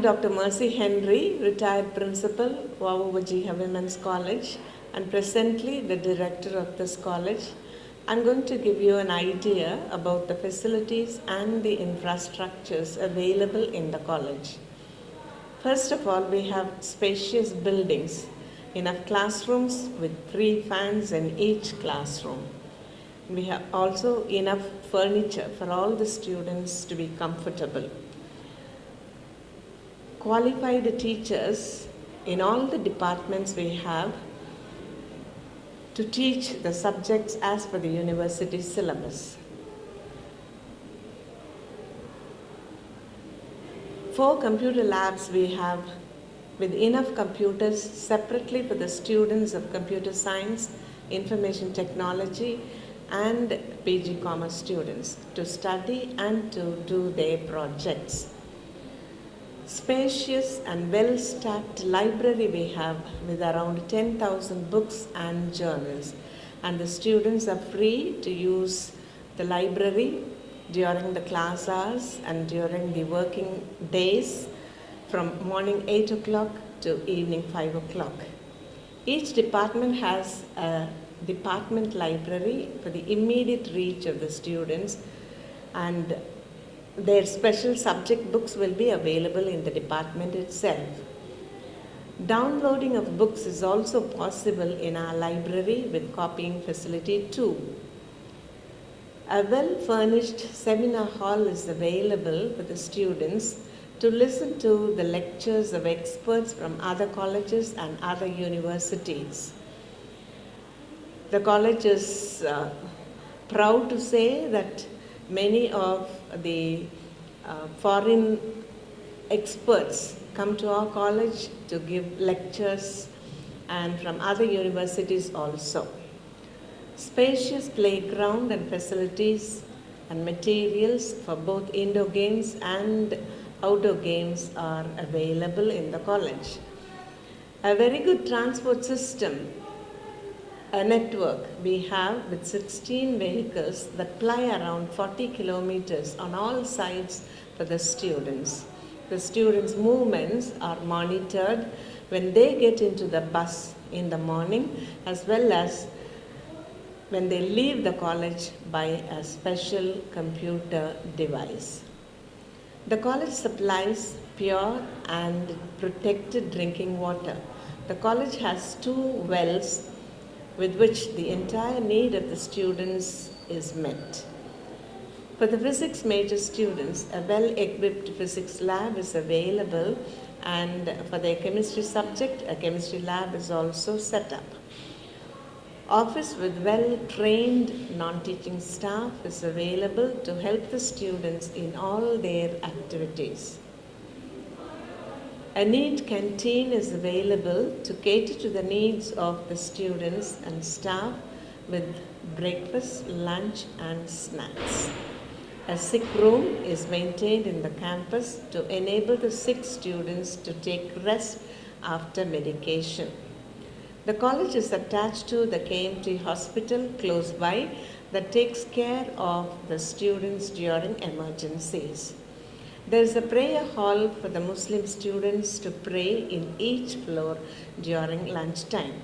Dr. Mercy Henry, retired principal, Vavu Vajiha Women's College, and presently the director of this college. I'm going to give you an idea about the facilities and the infrastructures available in the college. First of all, we have spacious buildings, enough classrooms with 3 fans in each classroom. We have also enough furniture for all the students to be comfortable. Qualified teachers in all the departments we have to teach the subjects as per the university syllabus. 4 computer labs we have with enough computers separately for the students of computer science, information technology and PG Commerce students to study and to do their projects. Spacious and well-stacked library we have with around 10,000 books and journals, and the students are free to use the library during the class hours and during the working days from morning 8 o'clock to evening 5 o'clock. Each department has a department library for the immediate reach of the students, and their special subject books will be available in the department itself. Downloading of books is also possible in our library with copying facility too. A well-furnished seminar hall is available for the students to listen to the lectures of experts from other colleges and other universities. The college is proud to say that many of the foreign experts come to our college to give lectures, and from other universities also. Spacious playground and facilities and materials for both indoor games and outdoor games are available in the college. A very good transport system, a network we have with 16 vehicles that ply around 40 kilometers on all sides for the students. The students' movements are monitored when they get into the bus in the morning, as well as when they leave the college by a special computer device. The college supplies pure and protected drinking water. The college has 2 wells with which the entire need of the students is met. For the physics major students, a well-equipped physics lab is available, and for their chemistry subject, a chemistry lab is also set up. Office with well-trained non-teaching staff is available to help the students in all their activities. A neat canteen is available to cater to the needs of the students and staff with breakfast, lunch and snacks. A sick room is maintained in the campus to enable the sick students to take rest after medication. The college is attached to the KMT hospital close by that takes care of the students during emergencies. There is a prayer hall for the Muslim students to pray in each floor during lunchtime.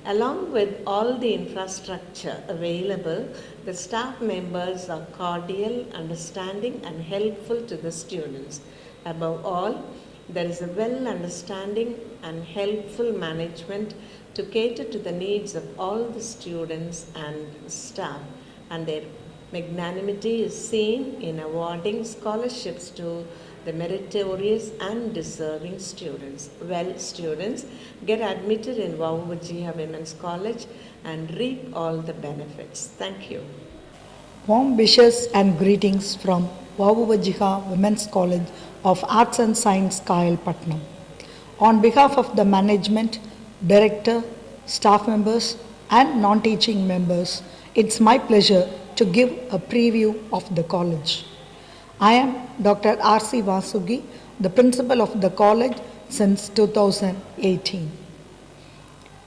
Along with all the infrastructure available, the staff members are cordial, understanding and helpful to the students. Above all, there is a well-understanding and helpful management to cater to the needs of all the students and staff, and their magnanimity is seen in awarding scholarships to the meritorious and deserving students. Well, students, get admitted in Vavu Vajiha Women's College and reap all the benefits. Thank you. Warm wishes and greetings from Vavu Vajiha Women's College of Arts and Science, Kayalpatnam. On behalf of the management, director, staff members and non-teaching members, it's my pleasure to give a preview of the college. I am Dr. R.C. Vasugi, the principal of the college since 2018.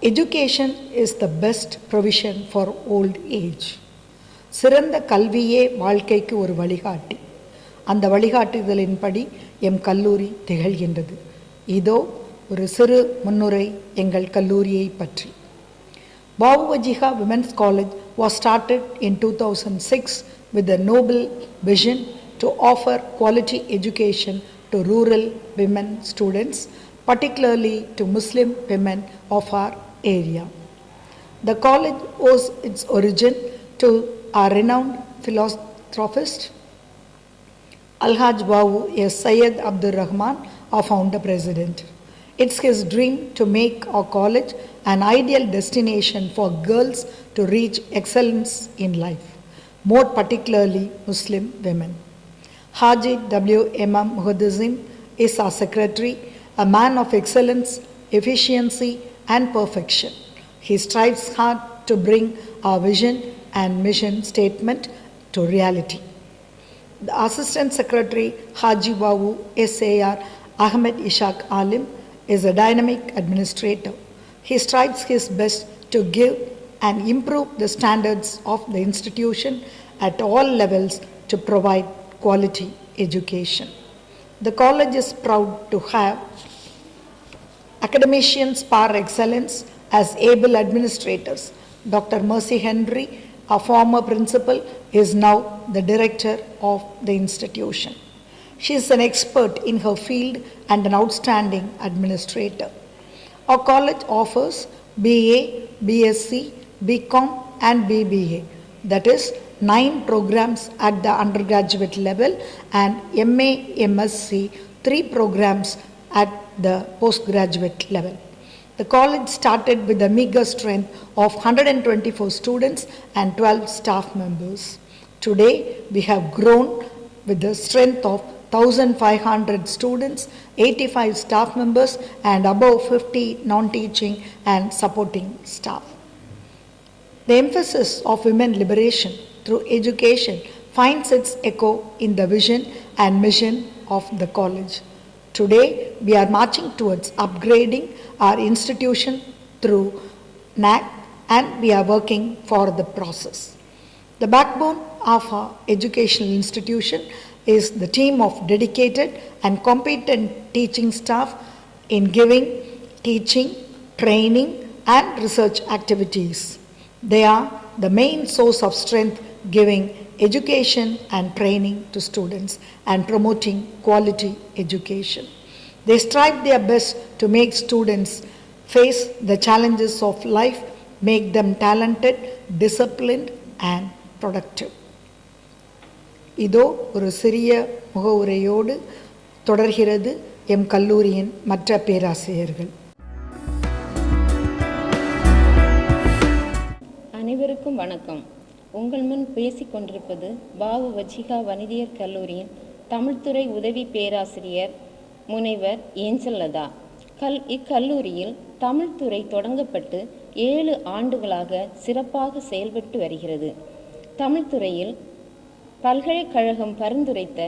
Education is the best provision for old age. சிறந்த கல்வியே வாழ்க்கைக்கு ஒரு வழிகாட்டி. அந்த வழிகாட்டுதலின்படி M கல்லூரி திகழ்கின்றது. இதோ ஒரு சிறு முன்னுரை எங்கள் கல்லூரியை பற்றி. Vavu Vajjiha Women's College was started in 2006 with a noble vision to offer quality education to rural women students, particularly to Muslim women of our area. The college owes its origin to our renowned philanthropist Alhaj Vavu S. Syed Abdur Rahman, our founder president. It's his dream to make our college an ideal destination for girls to reach excellence in life, more particularly Muslim women. Haji W. Imam Muhaddizin is our secretary, a man of excellence, efficiency and perfection. He strives hard to bring our vision and mission statement to reality. The assistant secretary Haji Vavu S.A.R. Ahmed Ishaq Alim is a dynamic administrator. He strives his best to give and improve the standards of the institution at all levels to provide quality education. The college is proud to have academicians par excellence as able administrators. Dr. Mercy Henry, a former principal, is now the director of the institution. She is an expert in her field and an outstanding administrator. Our college offers BA, BSc, BCom and BBA, that is 9 programs at the undergraduate level and MA, MSc, 3 programs at the postgraduate level. The college started with a meager strength of 124 students and 12 staff members. Today, we have grown with the strength of 1,500 students, 85 staff members, and above 50 non-teaching and supporting staff. The emphasis of women liberation through education finds its echo in the vision and mission of the college. Today, we are marching towards upgrading our institution through NAC, and we are working for the process. The backbone of our educational institution is the team of dedicated and competent teaching staff in giving, teaching, training, and research activities. They are the main source of strength, giving education and training to students and promoting quality education. They strive their best to make students face the challenges of life, make them talented, disciplined, and productive. இதோ ஒரு சிறிய முகவுரையோடு தொடர்கிறது M கல்லூரியின் மற்ற பேராசிரியர்கள். அனைவருக்கும் வணக்கம். உங்கள் முன் பேசிக் கொண்டிருப்பது வாவு வஜ்ஜிகா வனிதையர் கல்லூரியின் தமிழ்துறை உதவி பேராசிரியர் முனைவர் ஏஞ்சல் லதா. இக்கல்லூரியில் தமிழ்துறை தொடங்கப்பட்டு 7 ஆண்டுகளாக சிறப்பாக செயல்பட்டு வருகிறது. தமிழ்துறையில் பல்கலைக்கழகம் பரிந்துரைத்த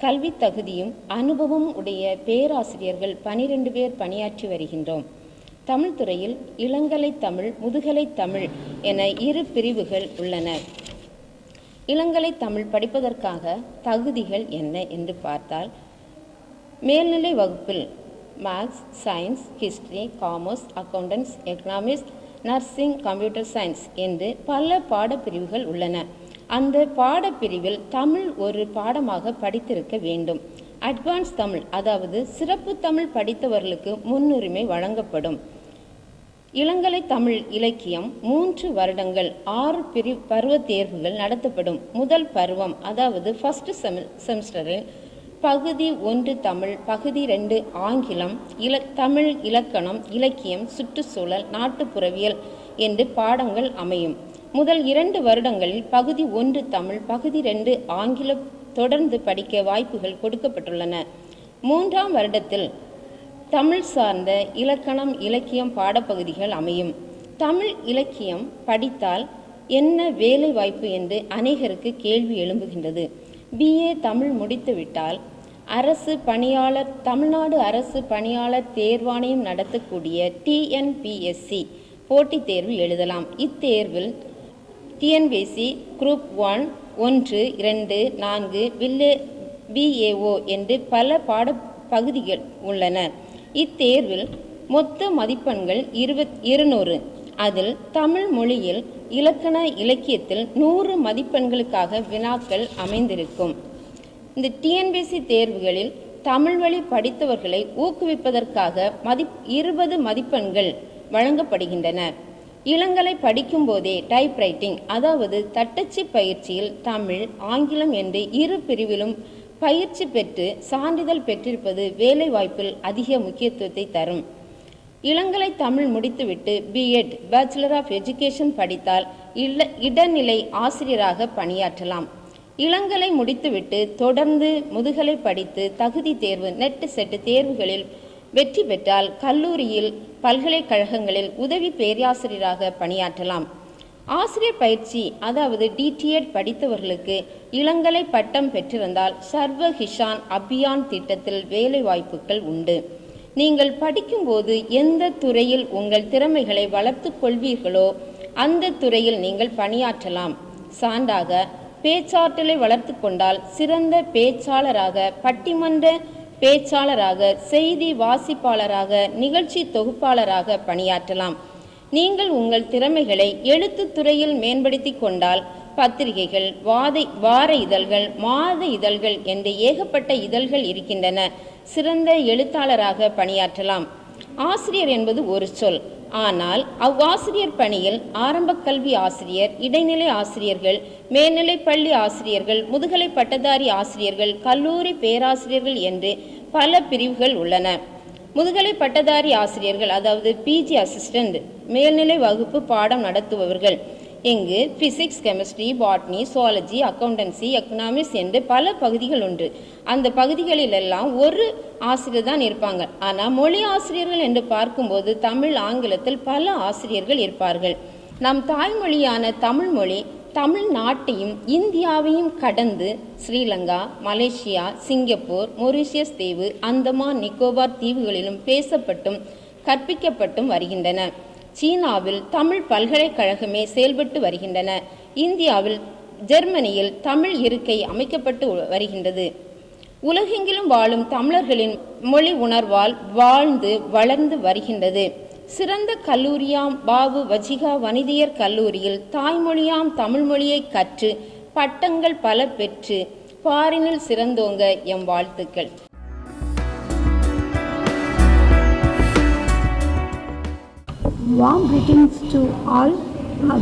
கல்வி தகுதியும் அனுபவம் உடைய பேராசிரியர்கள் 12 பேர் பணியாற்றி வருகின்றோம். தமிழ்துறையில் இளங்கலை தமிழ், முதுகலை தமிழ் என 2 பிரிவுகள் உள்ளன. இளங்கலை தமிழ் படிப்பதற்காக தகுதிகள் என்ன என்று பார்த்தால், மேல்நிலை வகுப்பில் maths, science, history, commerce, accountants, economics, nursing, computer science என்று பல பாடப்பிரிவுகள் உள்ளன. அந்த பாடப்பிரிவில் தமிழ் ஒரு பாடமாக படித்திருக்க வேண்டும். அட்வான்ஸ் தமிழ், அதாவது சிறப்பு தமிழ் படித்தவர்களுக்கு முன்னுரிமை வழங்கப்படும். இளங்கலை தமிழ் இலக்கியம் 3 வருடங்கள் 6 பருவ தேர்வுகள் நடத்தப்படும். முதல் பருவம், அதாவது ஃபர்ஸ்ட் செமஸ்டரில் பகுதி 1 தமிழ், பகுதி 2 ஆங்கிலம், தமிழ் இலக்கணம், இலக்கியம், சுற்றுச்சூழல், நாட்டுப்புறவியல் என்று பாடங்கள் அமையும். முதல் 2 வருடங்களில் பகுதி 1 தமிழ், பகுதி 2 ஆங்கிலம் தொடர்ந்து படிக்க வாய்ப்புகள் கொடுக்கப்பட்டுள்ளன. 3ஆம் வருடத்தில் தமிழ் சார்ந்த இலக்கணம், இலக்கியம் பாடப்பகுதிகள் அமையும். தமிழ் இலக்கியம் படித்தால் என்ன வேலை வாய்ப்பு என்று அநேகருக்கு கேள்வி எழும்புகின்றது. BA தமிழ் முடித்துவிட்டால் அரசு பணியாளர், தமிழ்நாடு அரசு பணியாளர் தேர்வாணையம் நடத்தக்கூடிய TNPSC போட்டித் தேர்வு எழுதலாம். இத்தேர்வில் TNPSC குரூப் 1, 2, 4 BAO என்று பல பகுதிகள் உள்ளன. இத்தேர்வில் மொத்த மதிப்பெண்கள் 200. அதில் தமிழ் மொழியில் இலக்கண இலக்கியத்தில் 100 மதிப்பெண்களுக்காக வினாக்கள் அமைந்திருக்கும். இந்த TNPSC தேர்வுகளில் தமிழ் வழி படித்தவர்களை ஊக்குவிப்பதற்காக 20 மதிப்பெண்கள் வழங்கப்படுகின்றன. இளங்கலை படிக்கும் போதே டைப்ரைட்டிங், அதாவது தட்டச்சு பயிற்சியில் தமிழ், ஆங்கிலம் என்று 2 பிரிவிலும் பயிற்சி பெற்று சான்றிதழ் பெற்றிருப்பது வேலை வாய்ப்பில் அதிக முக்கியத்துவத்தை தரும். இளங்கலை தமிழ் முடித்துவிட்டு B.Ed பேச்சுலர் ஆஃப் எஜுகேஷன் படித்தால் இடைநிலை ஆசிரியராக பணியாற்றலாம். இளங்கலை முடித்துவிட்டு தொடர்ந்து முதுகலை படித்து தகுதி தேர்வு நெட் செட் தேர்வுகளில் வெற்றி பெற்றால் கல்லூரியில் பல்கலைக்கழகங்களில் உதவி பேராசிரியராக பணியாற்றலாம். ஆசிரியர் பயிற்சி அதாவது DTED படித்தவர்களுக்கு இளங்கலை பட்டம் பெற்றிருந்தால் சர்வ கிஷான் அபியான் திட்டத்தில் வேலை வாய்ப்புகள் உண்டு. நீங்கள் படிக்கும்போது எந்த துறையில் உங்கள் திறமைகளை வளர்த்து கொள்வீர்களோ அந்த துறையில் நீங்கள் பணியாற்றலாம். சான்றாக பேச்சாற்றலை வளர்த்து கொண்டால் சிறந்த பேச்சாளராக, பட்டிமன்ற பேச்சாளராக, செய்தி வாசிப்பாளராக, நிகழ்ச்சி தொகுப்பாளராக பணியாற்றலாம். நீங்கள் உங்கள் திறமைகளை எழுத்து துறையில் மேம்படுத்தி கொண்டால் பத்திரிகைகள், வார இதழ்கள், மாத இதழ்கள் என்று ஏகப்பட்ட இதழ்கள் இருக்கின்றன. சிறந்த எழுத்தாளராக பணியாற்றலாம். ஆசிரியர் என்பது ஒரு சொல். ஆனால் அவ்வாசிரியர் பணியில் ஆரம்ப கல்வி ஆசிரியர், இடைநிலை ஆசிரியர்கள், மேல்நிலை பள்ளி ஆசிரியர்கள், முதுகலை பட்டதாரி ஆசிரியர்கள், கல்லூரி பேராசிரியர்கள் என்று பல பிரிவுகள் உள்ளன. முதுகலை பட்டதாரி ஆசிரியர்கள் அதாவது PG அசிஸ்டன்ட், மேல்நிலை வகுப்பு பாடம் நடத்துபவர்கள். இங்கு physics, chemistry, botany, zoology, accountancy, economics என்று பல பகுதிகள் உண்டு. அந்த பகுதிகளிலெல்லாம் ஒரு ஆசிரியர் தான் இருப்பாங்க. ஆனால் மொழி ஆசிரியர்கள் என்று பார்க்கும்போது தமிழ், ஆங்கிலத்தில் பல ஆசிரியர்கள் இருப்பார்கள். நம் தாய்மொழியான தமிழ் மொழி தமிழ்நாட்டையும் இந்தியாவையும் கடந்து ஸ்ரீலங்கா, மலேசியா, சிங்கப்பூர், மொரீஷியஸ் தீவு, அந்தமான் நிக்கோபார் தீவுகளிலும் பேசப்பட்டும் கற்பிக்கப்பட்டும் வருகின்றன. சீனாவில் தமிழ் பல்கலைக்கழகமே செயல்பட்டு வருகின்றன. இந்தியாவில், ஜெர்மனியில் தமிழ் இருக்கை அமைக்கப்பட்டு வருகின்றது. உலகெங்கிலும் வாழும் தமிழர்களின் மொழி உணர்வால் வாழ்ந்து வளர்ந்து வருகின்றது. சிறந்த கல்லூரியாம் பாவு வஜிகா வனிதையர் கல்லூரியில் தாய்மொழியாம் தமிழ் மொழியை கற்று பட்டங்கள் பல பெற்று பாரினில் சிறந்தோங்க எம் வாழ்த்துக்கள். Warm greetings to all.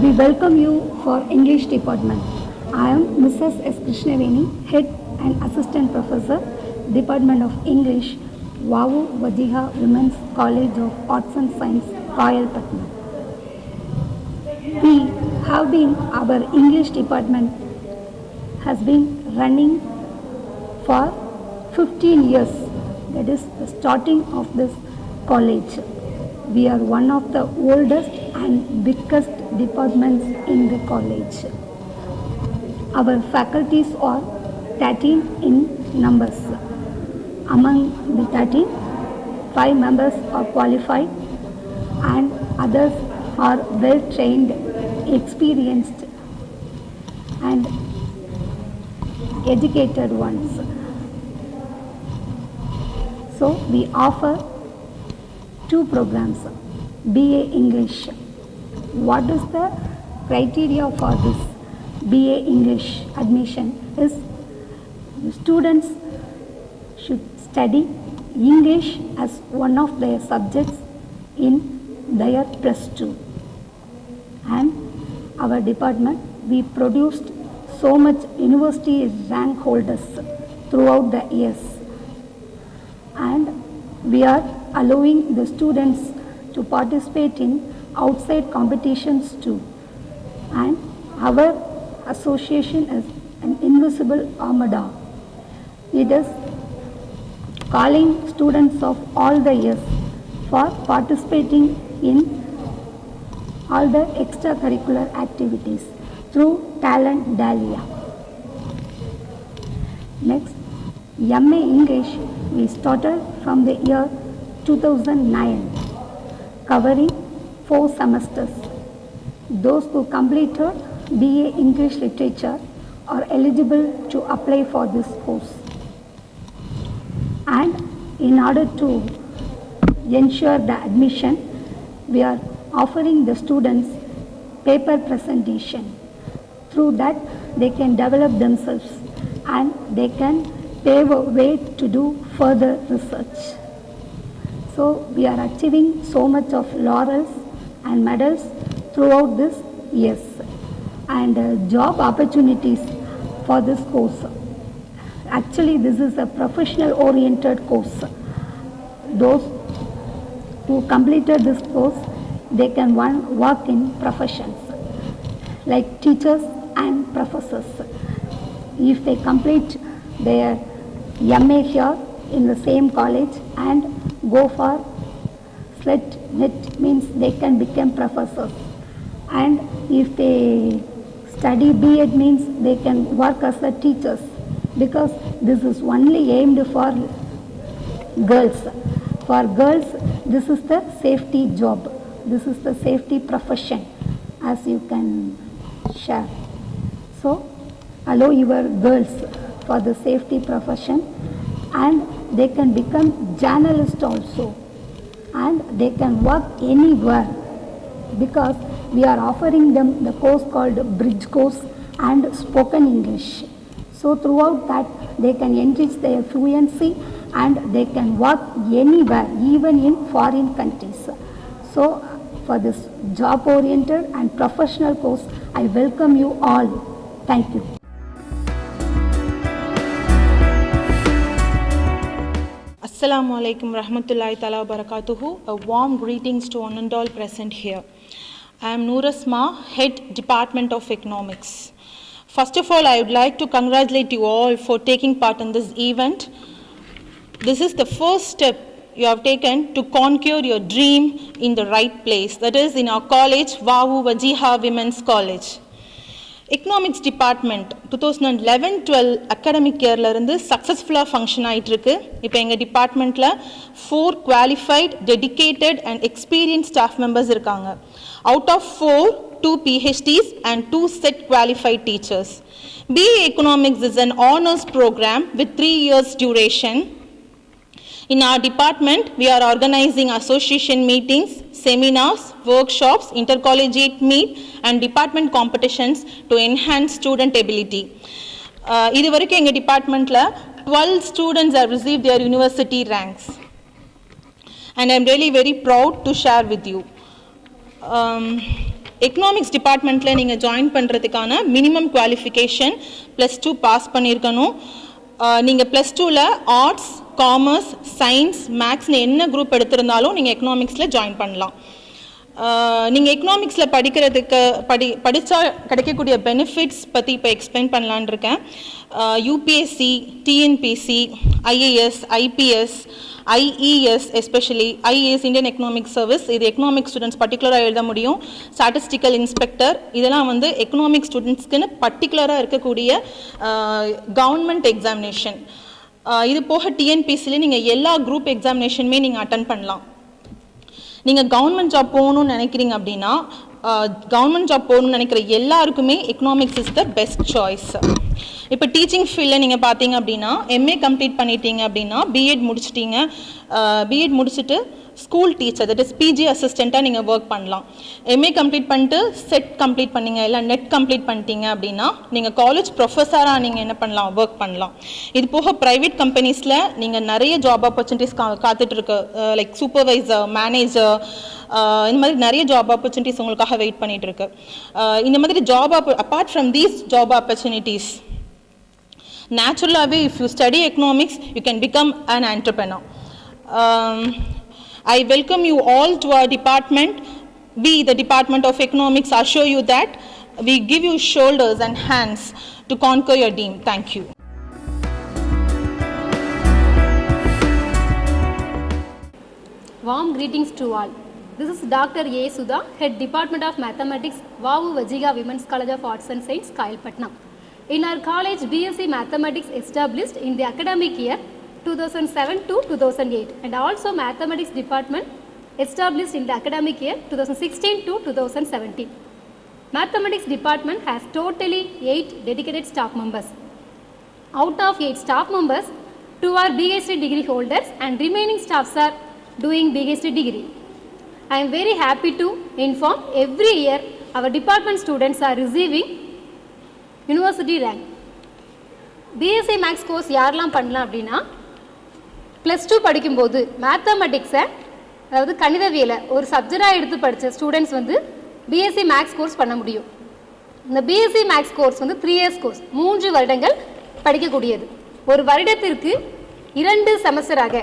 We welcome you for English department. I am Mrs. S. Krishnaveni, Head and Assistant Professor, Department of English, Vavu Vajiga Women's College of Arts and Science, Kayalpatnam. We have been, our English department has been running for 15 years. That is the starting of this college. We are one of the oldest and biggest departments in the college. Our faculties are 13 in numbers. Among the 13, 5 members are qualified and others are well trained, experienced and educated ones. So we offer 2 programs. BA English. What is the criteria for this BA English admission is the students should study English as one of their subjects in their +2. And our department, we produced so much university rank holders throughout the years. And we are allowing the students to participate in outside competitions too. And our association is an invisible armada. It is calling students of all the years for participating in all the extracurricular activities through Talent Dahlia. Next, MA English we started from the year 2009, covering 4 semesters. Those who completed BA English Literature are eligible to apply for this course. And in order to ensure the admission, we are offering the students paper presentation. Through that, they can develop themselves and they can pave a way to do further research. So we are achieving so much of laurels and medals throughout this years. And job opportunities for this course. Actually, this is a professional oriented course. Those who completed this course, they can work in professions like teachers and professors. If they complete their MA here in the same college and go for SLET, means they can become professors. And if they study B.Ed, means they can work as a teachers, because this is only aimed for girls. For girls, this is the safety job. This is the safety profession, as you can share. So, allow your girls for the safety profession, and they can become journalists also, and they can work anywhere, because we are offering them the course called Bridge Course and Spoken English. So throughout that, they can enrich their fluency and they can work anywhere, even in foreign countries. So for this job oriented and professional course, I welcome you all. Thank you. Assalamu alaikum rahmatullahi ta'ala wa barakatuhu. A warm greetings to one and all present here. I am Noor Asma, Head Department of Economics. First of all, I would like to congratulate you all for taking part in this event. This is the first step you have taken to conquer your dream in the right place, that is in our college, Vavu Vajiha Women's College. Economics Department 2011-12 academic yearல இருந்து successfully function ஆயிட்டு இருக்கு. இப்போ எங்க டிபார்ட்மெண்ட்ல 4 qualified, dedicated and experienced staff members இருக்காங்க. Out of 4, 2 PhDs and 2 set qualified teachers. BA Economics is an honors program with 3 years duration. In our department, we are organizing association meetings, seminars, workshops, intercollegiate meet and department competitions to enhance student ability. இதுவரைக்கும் எங்க டிபார்ட்மெண்ட்ல 12 students have received their university ranks. And I am really very proud to share with you. Economics டிபார்ட்மெண்ட்டில் நீங்கள் join பண்ணுறதுக்கான minimum qualification +2 pass பண்ணியிருக்கணும். நீங்கள் +2ல் arts, commerce, science, மேக்ஸ்னு என்ன குரூப் எடுத்திருந்தாலும் நீங்கள் எக்கனாமிக்ஸில் ஜாயின் பண்ணலாம். நீங்கள் எக்கனாமிக்ஸில் படித்தா கிடைக்கக்கூடிய பெனிஃபிட்ஸ் பற்றி இப்போ எக்ஸ்பிளைன் பண்ணலான் இருக்கேன். UPSC, TNPSC, IAS, IPS, IES, especially IES Indian Economic Service, இது எக்கனாமிக் ஸ்டூடெண்ட்ஸ் பர்டிகுலராக எழுத முடியும். ஸ்டாட்டிஸ்டிக்கல் இன்ஸ்பெக்டர், இதெல்லாம் வந்து எக்கனாமிக் ஸ்டூடெண்ட்ஸ்க்குன்னு பர்டிகுலராக இருக்கக்கூடிய கவர்மெண்ட் எக்ஸாமினேஷன். இது போக டிஎன்பிசியில் நீங்கள் எல்லா குரூப் எக்ஸாமினேஷனுமே நீங்கள் அட்டன் பண்ணலாம். நீங்கள் கவர்மெண்ட் ஜாப் போகணும்னு நினைக்கிறீங்க அப்படின்னா, கவர்மெண்ட் ஜாப் போகணும்னு நினைக்கிற எல்லாருக்குமே economics is the best choice. இப்போ டீச்சிங் ஃபீல்டில் நீங்கள் பார்த்தீங்க அப்படின்னா, எம்ஏ கம்ப்ளீட் பண்ணிட்டீங்க அப்படின்னா, பிஎட் முடிச்சிட்டீங்க, பிஎட் முடிச்சுட்டு school teacher, that is PG அசிஸ்டண்ட்டாக நீங்கள் ஒர்க் பண்ணலாம். எம்ஏ கம்ப்ளீட் பண்ணிட்டு செட் கம்ப்ளீட் பண்ணீங்க, இல்லை நெட் கம்ப்ளீட் பண்ணிட்டீங்க அப்படின்னா நீங்கள் காலேஜ் ப்ரொஃபஸராக நீங்கள் என்ன பண்ணலாம், ஒர்க் பண்ணலாம். இது போக ப்ரைவேட் கம்பெனிஸில் நீங்கள் நிறைய ஜாப் ஆப்பர்ச்சுனிட்டிஸ் காத்துட்ருக்கு, லைக் சூப்பர்வைசர், மேனேஜர், இந்த மாதிரி நிறைய ஜாப் ஆப்பர்ச்சுனிட்டிஸ் உங்களுக்காக வெயிட் பண்ணிட்டு இருக்கு. இந்த மாதிரி job apart from these job opportunities, naturally if you study economics you can become an entrepreneur. I welcome you all to our department. We, the Department of Economics, assure you that we give you shoulders and hands to conquer your dream. Thank you. Warm greetings to all. This is Dr. A. Sudha, Head Department of Mathematics, Vavu Vajiga Women's College of Arts and Science, Kailpatnam. In our college, BSc Mathematics established in the academic year 2007 to 2008, and also Mathematics Department established in the academic year 2016 to 2017. Mathematics Department has totally 8 dedicated staff members. Out of 8 staff members, to our BSc degree holders and remaining staffs are doing BSc degree. I am very happy to inform every year our department students are receiving university rank. BSc Maths course யாரெல்லாம் பண்ணலாம் அப்படின்னா +2 படிக்கும்போது மேத்தமெட்டிக்ஸை அதாவது கணிதவியலை ஒரு சப்ஜெக்டாக எடுத்து படித்த students வந்து BSc maths course பண்ண முடியும். இந்த பிஎஸ்சி மேக்ஸ் கோர்ஸ் வந்து 3 இயர்ஸ் கோர்ஸ், 3 வருடங்கள் படிக்கக்கூடியது. ஒரு வருடத்திற்கு 2 செமஸ்டராக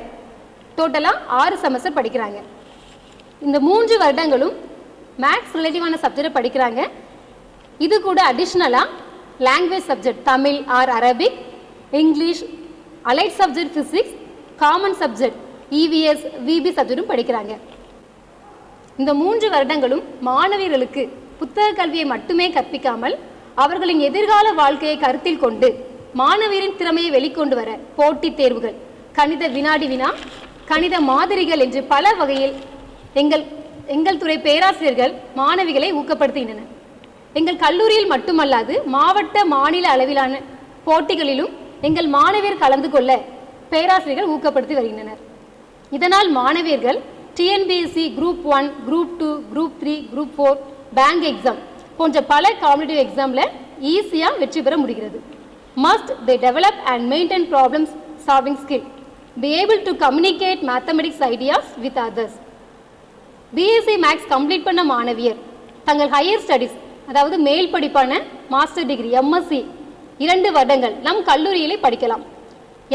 டோட்டலாக 6 செமஸ்டர் படிக்கிறாங்க. இந்த 3 வருடங்களும் மேக்ஸ் ரிலேட்டிவான சப்ஜெக்டை படிக்கிறாங்க. இது கூட அடிஷ்னலாக language subject Tamil or Arabic, English, allied subject physics, common subject EVS VB சப்ஜெக்டும் படிக்கிறாங்க. இந்த 3 வருடங்களும் மாணவர்களுக்கு புத்தக கல்வியை மட்டுமே கற்பிக்காமல் அவர்களின் எதிர்கால வாழ்க்கையை கருத்தில் கொண்டு மாணவரின் திறமையை வெளிக்கொண்டு வர போட்டித் தேர்வுகள், கணித வினாடி வினா, கணித மாதிரிகள் என்று பல வகையில் எங்கள் துறை பேராசிரியர்கள் மாணவிகளை ஊக்கப்படுத்துகின்றனர். எங்கள் கல்லூரியில் மட்டுமல்லாது மாவட்ட மாநில அளவிலான போட்டிகளிலும் எங்கள் மாணவியர் கலந்து கொள்ள பேராசிரியர்கள் ஊக்கப்படுத்தி வருகின்றனர். இதனால் மாணவியர்கள் TNPSC group 1, group 2, group 3, group 4, bank exam போன்ற பல காம்படிட்டிவ் எக்ஸாமில் ஈஸியாக வெற்றி பெற முடிகிறது. Must they develop and maintain problems solving skill, be able to communicate mathematics ideas with others. BSc maths complete பண்ண மாணவியர் தங்கள் ஹையர் ஸ்டடீஸ் அதாவது மேல் படிப்பான மாஸ்டர் டிகிரி எம்எஸ்சி 2 வருடங்கள் நம் கல்லூரியிலே படிக்கலாம்.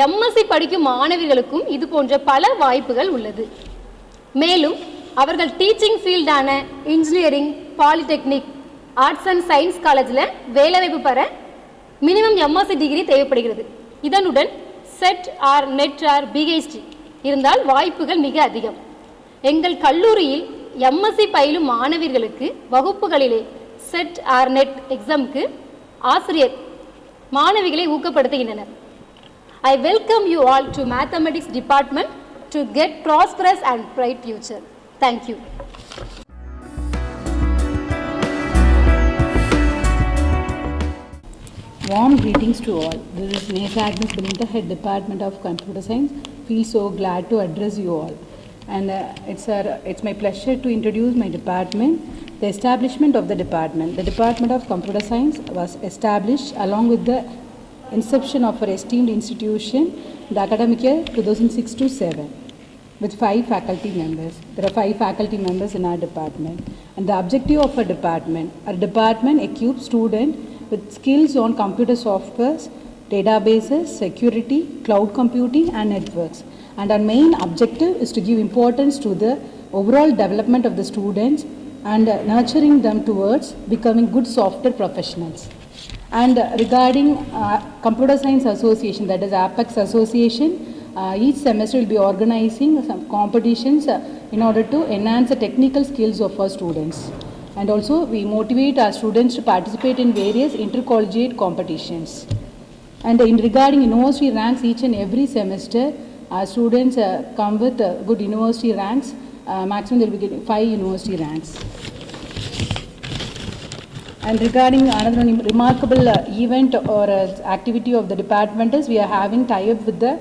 எம்எஸ்சி படிக்கும் மாணவிகளுக்கும் இது போன்ற பல வாய்ப்புகள் உள்ளது. மேலும் அவர்கள் டீச்சிங் ஃபீல்டான engineering, polytechnic, arts and science காலேஜில் வேலைவாய்ப்பு பெற மினிமம் எம்எஸ்சி டிகிரி தேவைப்படுகிறது. இதனுடன் SET or NET or PhD இருந்தால் வாய்ப்புகள் மிக அதிகம். எங்கள் கல்லூரியில் எம்எஸ்சி பயிலும் மாணவியர்களுக்கு வகுப்புகளிலே செட் ஆர் நெட் எக்ஸாமுக்கு ஆசிரியர் மாணவிகளை ஊக்கப்படுத்துகின்றனர். I welcome you all to Mathematics Department to get prosperous and bright future. Thank you. Warm greetings to all. This is Ms. Agnes Belinda, Head Department of Computer Science. Feel so glad to address you all. And it's my pleasure to introduce my department. The establishment of the department. The Department of Computer Science was established along with the inception of our esteemed institution, the academic year 2006 to 7, with 5 faculty members. There are 5 faculty members in our department. And the objective of our department equips students with skills on computer softwares, databases, security, cloud computing and networks. And our main objective is to give importance to the overall development of the students and nurturing them towards becoming good software professionals. And regarding Computer Science Association, that is Apex Association, each semester will be organizing some competitions in order to enhance the technical skills of our students. And also we motivate our students to participate in various intercollegiate competitions. And regarding university ranks, each and every semester our students come with good university ranks. Maximum they will be getting 5 university ranks. And regarding another remarkable event or activity of the department is we are having tie-up with the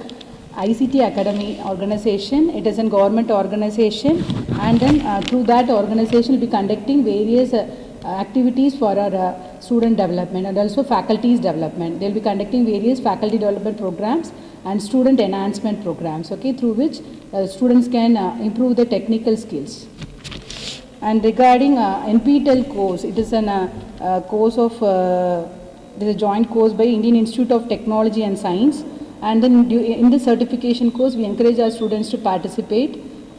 ICT Academy organization. It is a government organization, and then through that organization will be conducting various activities for our student development and also faculties development. They will be conducting various faculty development programs and student enhancement programs, okay, through which students can improve their technical skills. And regarding NPTEL course, it is a course of it is a joint course by Indian Institute of Technology and Science. And then in the certification course, we encourage our students to participate,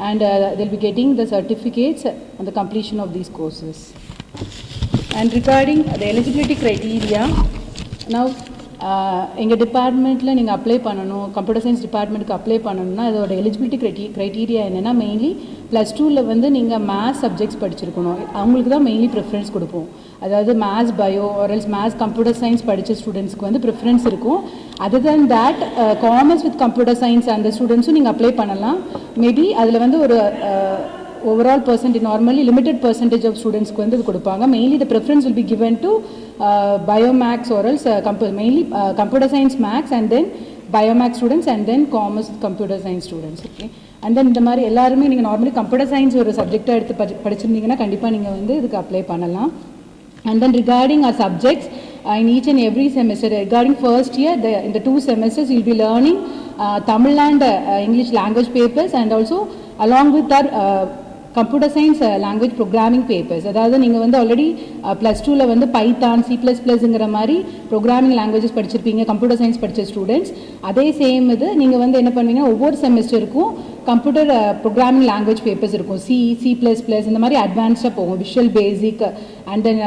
and they'll be getting the certificates on the completion of these courses. And regarding the eligibility criteria, now எங்கள் டிபார்ட்மெண்ட்டில் நீங்கள் apply பண்ணணும், computer science டிபார்ட்மெண்ட்டுக்கு apply பண்ணணும்னா அதோட eligibility criteria என்னென்னா mainly +2ல் வந்து நீங்கள் மேத்ஸ் சப்ஜெக்ட்ஸ் படிச்சிருக்கணும். அவங்களுக்கு தான் மெயின்லி ப்ரிஃபரன்ஸ் கொடுப்போம். அதாவது maths bio or else maths computer science படித்த ஸ்டூடெண்ட்ஸ்க்கு வந்து ப்ரிஃபரன்ஸ் இருக்கும். Other than that commerce with computer science அந்த ஸ்டூடெண்ட்ஸும் நீங்கள் அப்ளை பண்ணலாம். மேபி அதில் வந்து ஒரு overall percentage, normally limited percentage of students ku vandu kodupanga. Mainly the preference will be given to biomax or else mainly computer science max, and then biomath students and then commerce computer science students. Okay, and then இந்த மாதிரி எல்லாருமே நீங்கள் normally computer science ஒரு சப்ஜெக்டாக எடுத்து படிச்சிருந்தீங்கன்னா கண்டிப்பாக நீங்கள் வந்து இதுக்கு அப்ளை பண்ணலாம். And then regarding our subjects, in each and every semester, regarding first year, in the 2 semesters, you'll be learning Tamil and English language papers, and also along with our computer science language programming papers. அதாவது நீங்கள் வந்து already +2ல் வந்து Python C++ங்கிற மாதிரி programming languages படிச்சிருப்பீங்க computer science படித்த students. அதே சேம் இது நீங்கள் வந்து என்ன பண்ணுவீங்கன்னா ஒவ்வொரு செமஸ்டருக்கும் கம்ப்யூட்டர் ப்ரோக்ராமிங் லாங்குவேஜ் பேப்பர்ஸ் இருக்கும். C++ இந்த மாதிரி அட்வான்ஸ்டாக போகும். Visual Basic and then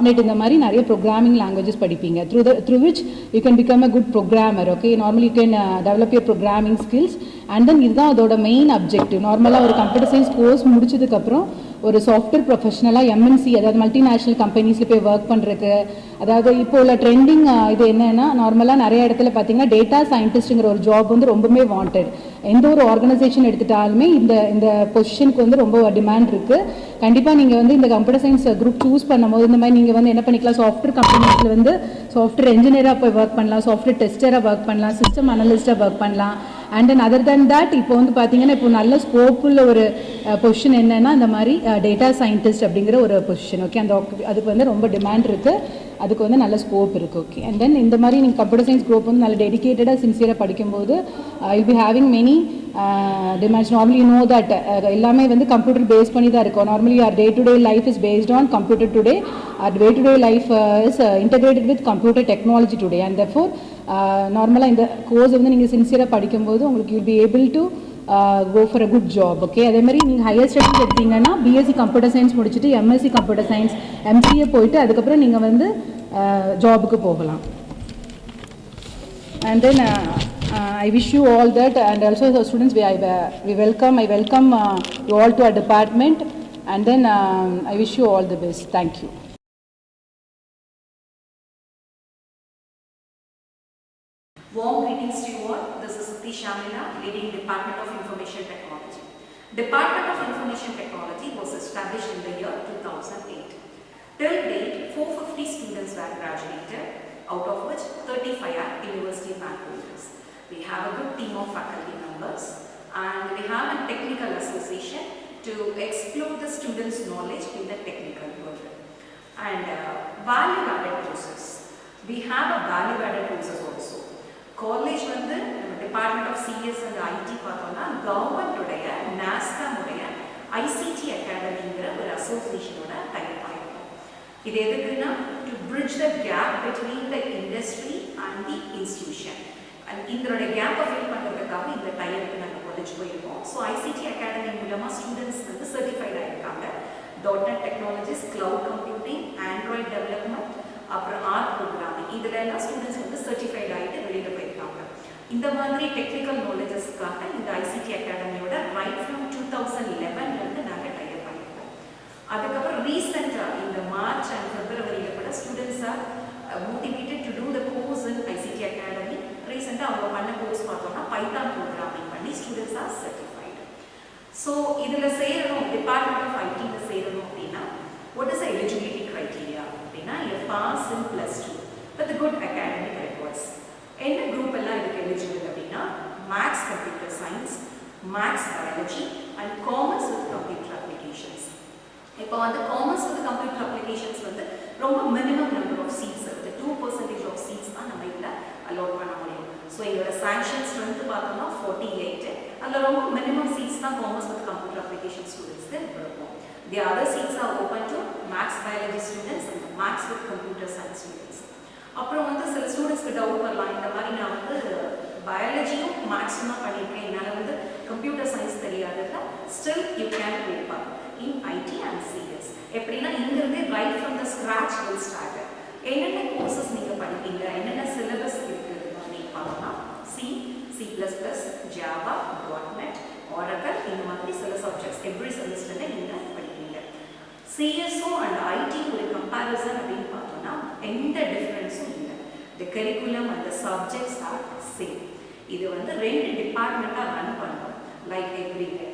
.NET இந்த மாதிரி நிறைய ப்ரோக்ராமிங் லாங்குவேஜஸ் படிப்பீங்க. Through which you can become a good programmer. Okay, normally you can develop your programming skills. And then இதுதான் அதோட மெயின் அப்ஜெக்டிவ். நார்மலாக ஒரு கம்ப்யூட்டர் சயின்ஸ் கோர்ஸ் முடிச்சதுக்கப்புறம் ஒரு சாஃப்ட்வேர் ப்ரொஃபஷனலாக MNC அதாவது மல்டிநேஷ்னல் கம்பெனிஸில் போய் ஒர்க் பண்ணுறதுக்கு, அதாவது இப்போ உள்ள ட்ரெண்டிங் இது என்னென்னா நார்மலாக நிறைய இடத்துல பார்த்தீங்கன்னா டேட்டா சயின்டிஸ்ட்டுங்கிற ஒரு ஜாப் வந்து ரொம்பவே வாண்டட். எந்த ஒரு ஆர்கனைசேஷன் எடுத்துட்டாலுமே இந்த பொசிஷனுக்கு வந்து ரொம்ப டிமாண்ட் இருக்குது. கண்டிப்பாக நீங்கள் வந்து இந்த கம்ப்யூட்டர் சயின்ஸ் குரூப் சூஸ் பண்ணும்போது இந்த மாதிரி நீங்கள் வந்து என்ன பண்ணிக்கலாம், சாஃப்ட்வேர் கம்பெனிஸில் வந்து சாஃப்ட்வேர் இன்ஜினியராக போய் ஒர்க் பண்ணலாம், சாஃப்ட்வேர் டெஸ்டராக ஒர்க் பண்ணலாம், சிஸ்டம் அனலிஸ்ட்டாக ஒர்க் பண்ணலாம். And then other then that இப்போ வந்து பார்த்தீங்கன்னா இப்போ நல்ல ஸ்கோப்புள்ள ஒரு பொசிஷன் என்னென்னா இந்த மாதிரி டேட்டா சயின்டிஸ்ட் அப்படிங்கிற ஒரு பொசிஷன். ஓகே, அதுக்கு வந்து ரொம்ப டிமாண்ட் இருக்குது, அதுக்கு வந்து நல்ல ஸ்கோப் இருக்குது. ஓகே, அண்ட் தென் இந்த மாதிரி நீங்கள் கம்ப்யூட்டர் சயின்ஸ் குரூப் வந்து நல்ல டெடிக்கேட்டடாக சின்சியராக படிக்கும்போது will be having many demands. Normally you know that எல்லாமே வந்து கம்ப்யூட்டர் பேஸ் பண்ணி தான் இருக்கும். Normally our day-to-day life is based on computer today. Our day-to-day life is integrated with computer technology today, and therefore நார்மலாக இந்த course வந்து நீங்கள் சின்சியராக படிக்கும்போது உங்களுக்கு will be able to go for a good job. Okay, அதே மாதிரி நீங்கள் ஹையர் ஸ்டடீஸ் எடுத்தீங்கன்னா BSc கம்ப்யூட்டர் சயின்ஸ் முடிச்சுட்டு MSc கம்ப்யூட்டர் சயின்ஸ் MCA போயிட்டு அதுக்கப்புறம் நீங்கள் வந்து ஜாபுக்கு போகலாம். And then I wish you all that, and also the students I welcome you all to our department, and then I wish you all the best. Thank you. Warm greetings to you all. This is Sati Shamila, leading Department of Information Technology. Department of Information Technology was established in the year 2008. Till date, 450 students were graduated, out of which 35 are university rank holders. We have a good team of faculty members, and we have a technical association to explore the students' knowledge in the technical world. And value-added courses. We have a value-added courses also. College வந்து department of CS and IT பார்த்தோம்னா government உடைய NASSCOM உடைய ICT அகாடமிங்கிற ஒரு அசோசியேஷனோட type ஆயிருக்கும். இது எதுக்குன்னா to bridge the gap between the industry and the institution. And இதோட கேப்பை ஃபில் பண்ணுறதுக்காக இந்த டைப் நாங்கள் கொண்டு போயிருக்கோம். ஸோ ICT அகாடமி மூலமாக ஸ்டூடெண்ட்ஸ் வந்து சர்டிஃபைட் ஆகிருக்காங்க. .NET technologies, cloud computing, Android development, அப்புறம் ஆர்ட் ப்ரோக்ராமிங், இதில் எல்லாம் ஸ்டூடெண்ட்ஸ் வந்து சர்டிஃபைட் ஆகிட்டு வெளியில் போயிருக்காங்க. இந்த மாதிரி டெக்னிக்கல் நாலேஜஸ்க்காக இந்த ICT அகாடமியோட ரைட் ஃப்ரம் 2011 நாங்கள் டைப் பண்ணியிருக்கோம். அதுக்கப்புறம் ரீசெண்டாக இந்த மார்ச் அண்ட் பிப்ரவரியில் கூட students are motivated to do the course in ICT academy. ரீசெண்டாக அவங்க பண்ண கோர்ஸ் பார்த்தோம்னா பைத்தான் ப்ரோக்ராமிங் பண்ணி ஸ்டூடெண்ட்ஸ் ஆர் சர்டிஃபைடு. ஸோ இதில் சேரணும், டிபார்ட்மெண்ட் ஆஃப் ITயில் சேரணும் அப்படின்னா what is the eligibility criteria அப்படின்னா you pass in +2 with good academic records. என்ன குரூப் எல்லாம் இதுக்கு எலிஜிபிள் அப்படின்னா maths computer science, maths biology and commerce with computer applications. இப்போ வந்து காமர்ஸ் வித் கம்ப்யூட்டர் அப்ளிகேஷன்ஸ் வந்து ரொம்ப மினிமம் நம்பர் ஆஃப் சீட்ஸ் இருக்குது. 2% ஆஃப் சீட்ஸ் தான் நம்ம இதில் அலோட் பண்ண முடியும். ஸோ எங்களோட சாங்ஷன் ஸ்ட்ரென்த் பார்த்தோம்னா 48. அதில் ரொம்ப மினிமம் சீட்ஸ் தான் காமர்ஸ் வித் கம்ப்யூட்டர் அப்ளிகேஷன் ஸ்டூடெண்ட்ஸ்க்கு இருக்கும். The other seats are open to maths biology students and maths with computer science students. அப்புறம் வந்து சில ஸ்டூடெண்ட்ஸ்க்கு டவுட் வரலாம், இந்த மாதிரி நான் வந்து பயாலஜியும் மேக்ஸும் தான் பண்ணியிருக்கேன், என்னால் வந்து கம்ப்யூட்டர் சயின்ஸ் தெரியாதுன்னா still you can prepare in IT and CS. எப்படின்னா இங்கிருந்தே right from the scratch will start. என்னென்ன கோர்சஸ் நீங்கள் படிப்பீங்க, என்னென்ன சிலபஸ் இருக்குது அப்படின்னு பார்த்தோம்னா C++, Java, .NET, Oracle, இந்த மாதிரி சில சப்ஜெக்ட்ஸ் எவ்ரி செமஸ்டரில் நீங்கள் படிப்பீங்க. CSO அண்ட் IT ஒரு கம்பேரிசன் அப்படின்னு பார்த்தோம்னா எந்த டிஃப்ரென்ஸும் இல்லை. The curriculum and the subjects R same. இது வந்து 2 டிபார்ட்மெண்ட்டாக ரன் பண்ணுறோம் லைக் எவ்ரிடே.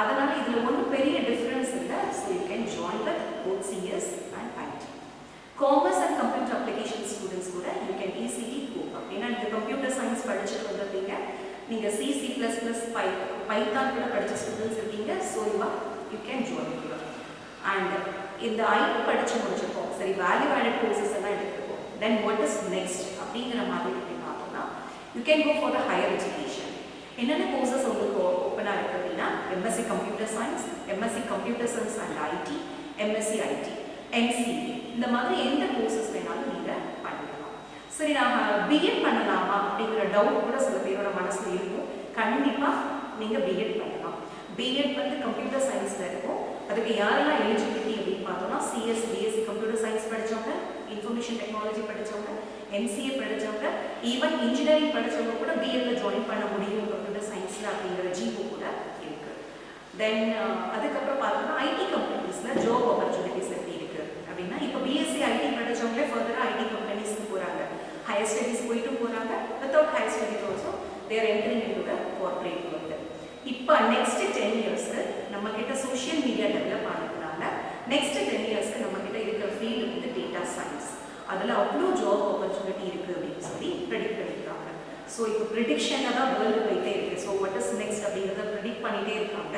அதனால் இதில் ஒன்றும் பெரிய டிஃப்ரென்ஸ் இல்லை. So you can join with both CS and IT. Commerce and computer application students கூட you can easily go up. ஏன்னா இந்த computer science படிச்சுட்டு வந்திருப்பீங்க, நீங்க C++, Python கூட படிச்ச ஸ்டூடெண்ட்ஸ் இருக்கீங்க, so you can join here. And இந்த IT படிச்சு முடிச்சிருக்கோம், சரி வேல்யூ ஆடட் கோர்சஸ் எல்லாம் எடுத்துருக்கோம், then what is next அப்படிங்கிற மாதிரி பார்த்தோம்னா you can go for the higher education. என்னென்ன கோர்சஸ் உங்களுக்கு ஓப்பனாக இருக்குது அப்படின்னா MSc computer science, MSc computer science and IT, MSc IT, MCA, இந்த மாதிரி எந்த கோர்சஸ் வேணாலும் நீங்கள் பண்ணிக்கலாம். சரி, நாங்கள் பிஎட் பண்ணலாமா அப்படிங்கிற டவுட் கூட சில பேரோட மனசில் இருக்கும். கண்டிப்பாக நீங்கள் பிஎட் பண்ணலாம். பிஎட் வந்து கம்ப்யூட்டர் சயின்ஸில் இருக்கும். அதுக்கு யாரெல்லாம் எலிஜிபிலிட்டி அப்படின்னு பார்த்தோம்னா CS, BSc கம்ப்யூட்டர் சயின்ஸ் படித்தவங்க, இன்ஃபர்மேஷன் டெக்னாலஜி படித்தவங்க, MCA படித்தவங்க, ஈவன் இன்ஜினியரிங் படித்தவங்க கூட பிஎட்ல ஜாயின் பண்ண முடியும் கம்ப்யூட்டர் சயின்ஸில் அப்படிங்கிற ஜிஓ கூட இருக்குது. தென் அதுக்கப்புறம் பார்த்தோம்னா ஐடி கம்பெனிஸில் ஜாப் ஆப்பர்ச்சுனிட்டிஸ் எப்படி இருக்குது அப்படின்னா, இப்போ பிஎஸ்சி ஐடி படித்தவங்களே ஃபர்தராக ஐடி கம்பெனிஸ்க்கு போகிறாங்க, ஹையர் ஸ்டடீஸ் போயிட்டு போகிறாங்க. Without higher studies also there entering into the corporate world. இப்போ நெக்ஸ்ட் 10 இயர்ஸ்க்கு நம்ம கிட்ட சோஷியல் மீடியா டெவலப் ஆனதுனால நெக்ஸ்ட் 10 இயர்ஸ்க்கு நம்ம கிட்ட இருக்கிற ஃபீல்டு வந்து டேட்டா சயின்ஸ். அதில் அவ்வளோ ஜாப் ஆப்பர்ச்சுனிட்டி இருக்குது அப்படின்னு சொல்லி ப்ரெடிக்ட் பண்ணியிருக்காங்க. ஸோ இப்போ ப்ரிடிக்ஷனில் தான் வேர்ல்டு போயிட்டே இருக்குது. ஸோ வாட் இஸ் நெக்ஸ்ட் அப்படிங்கிறத ப்ரிடிக்ட் பண்ணிகிட்டே இருக்காங்க.